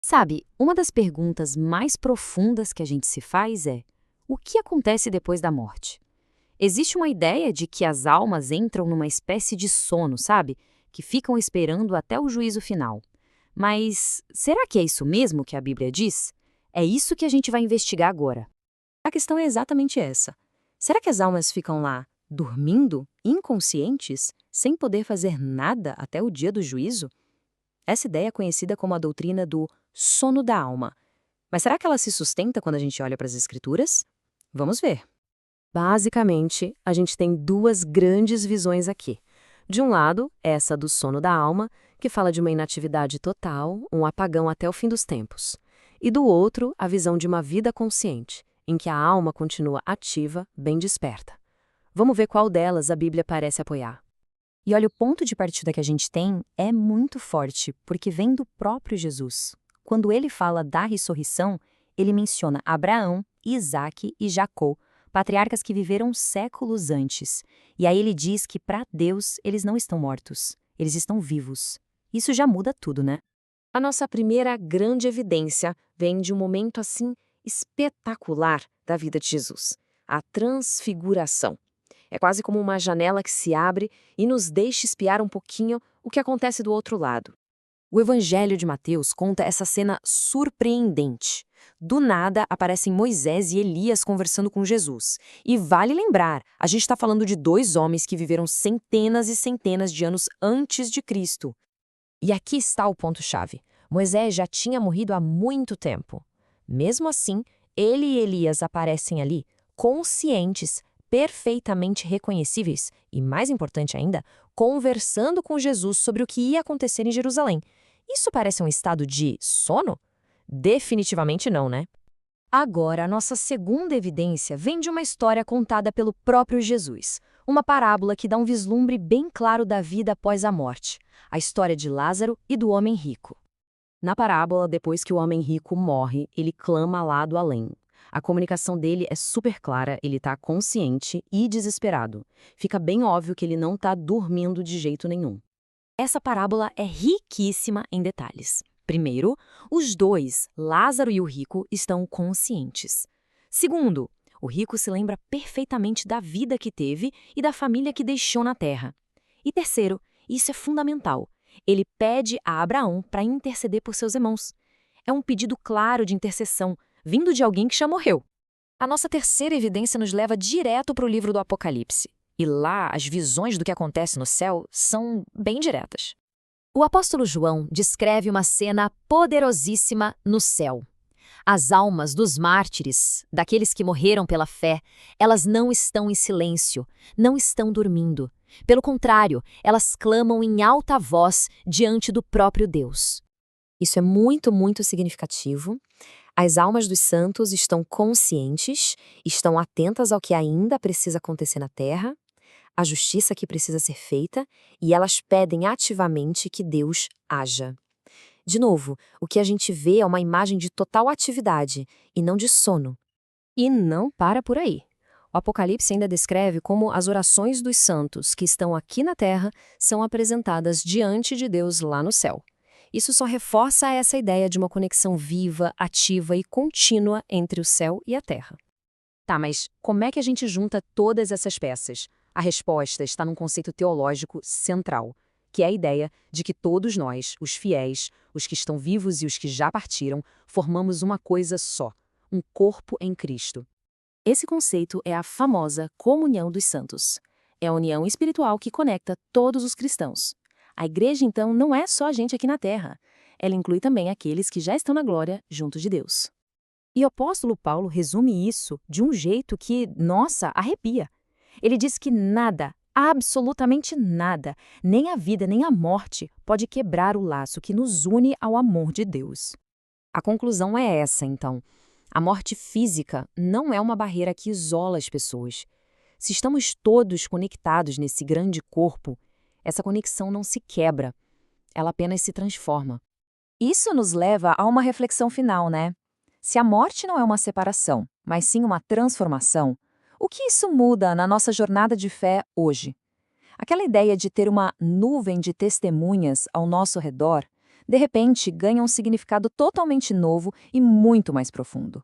Sabe, uma das perguntas mais profundas que a gente se faz é: o que acontece depois da morte? Existe uma ideia de que as almas entram numa espécie de sono, sabe? Que ficam esperando até o juízo final. Mas será que é isso mesmo que a Bíblia diz? É isso que a gente vai investigar agora. A questão é exatamente essa. Será que as almas ficam lá, dormindo, inconscientes, sem poder fazer nada até o dia do juízo? Essa ideia é conhecida como a doutrina do sono da alma. Mas será que ela se sustenta quando a gente olha para as Escrituras? Vamos ver. Basicamente, a gente tem duas grandes visões aqui. De um lado, essa do sono da alma, que fala de uma inatividade total, um apagão até o fim dos tempos. E do outro, a visão de uma vida consciente, em que a alma continua ativa, bem desperta. Vamos ver qual delas a Bíblia parece apoiar. E olha, o ponto de partida que a gente tem é muito forte, porque vem do próprio Jesus. Quando ele fala da ressurreição, ele menciona Abraão, Isaque e Jacó, patriarcas que viveram séculos antes. E aí ele diz que para Deus eles não estão mortos, eles estão vivos. Isso já muda tudo, né? A nossa primeira grande evidência vem de um momento assim espetacular da vida de Jesus, a transfiguração. É quase como uma janela que se abre e nos deixa espiar um pouquinho o que acontece do outro lado. O Evangelho de Mateus conta essa cena surpreendente. Do nada aparecem Moisés e Elias conversando com Jesus. E vale lembrar, a gente está falando de dois homens que viveram centenas e centenas de anos antes de Cristo. E aqui está o ponto-chave. Moisés já tinha morrido há muito tempo. Mesmo assim, ele e Elias aparecem ali, conscientes, perfeitamente reconhecíveis e, mais importante ainda, conversando com Jesus sobre o que ia acontecer em Jerusalém. Isso parece um estado de sono? Definitivamente não, né? Agora, a nossa segunda evidência vem de uma história contada pelo próprio Jesus. Uma parábola que dá um vislumbre bem claro da vida após a morte. A história de Lázaro e do homem rico. Na parábola, depois que o homem rico morre, ele clama lá do além. A comunicação dele é super clara, ele está consciente e desesperado. Fica bem óbvio que ele não está dormindo de jeito nenhum. Essa parábola é riquíssima em detalhes. Primeiro, os dois, Lázaro e o rico, estão conscientes. Segundo, o rico se lembra perfeitamente da vida que teve e da família que deixou na terra. E terceiro, isso é fundamental, ele pede a Abraão para interceder por seus irmãos. É um pedido claro de intercessão, vindo de alguém que já morreu. A nossa terceira evidência nos leva direto para o livro do Apocalipse. E lá, as visões do que acontece no céu são bem diretas. O apóstolo João descreve uma cena poderosíssima no céu. As almas dos mártires, daqueles que morreram pela fé, elas não estão em silêncio, não estão dormindo. Pelo contrário, elas clamam em alta voz diante do próprio Deus. Isso é muito, muito significativo. As almas dos santos estão conscientes, estão atentas ao que ainda precisa acontecer na terra, a justiça que precisa ser feita, e elas pedem ativamente que Deus haja. De novo, o que a gente vê é uma imagem de total atividade e não de sono. E não para por aí. O Apocalipse ainda descreve como as orações dos santos que estão aqui na terra são apresentadas diante de Deus lá no céu. Isso só reforça essa ideia de uma conexão viva, ativa e contínua entre o céu e a terra. Tá, mas como é que a gente junta todas essas peças? A resposta está num conceito teológico central, que é a ideia de que todos nós, os fiéis, os que estão vivos e os que já partiram, formamos uma coisa só, um corpo em Cristo. Esse conceito é a famosa comunhão dos santos. É a união espiritual que conecta todos os cristãos. A igreja, então, não é só a gente aqui na terra. Ela inclui também aqueles que já estão na glória junto de Deus. E o apóstolo Paulo resume isso de um jeito que, nossa, arrepia. Ele diz que nada, absolutamente nada, nem a vida nem a morte, pode quebrar o laço que nos une ao amor de Deus. A conclusão é essa, então. A morte física não é uma barreira que isola as pessoas. Se estamos todos conectados nesse grande corpo, essa conexão não se quebra, ela apenas se transforma. Isso nos leva a uma reflexão final, né? Se a morte não é uma separação, mas sim uma transformação, o que isso muda na nossa jornada de fé hoje? Aquela ideia de ter uma nuvem de testemunhas ao nosso redor de repente ganha um significado totalmente novo e muito mais profundo.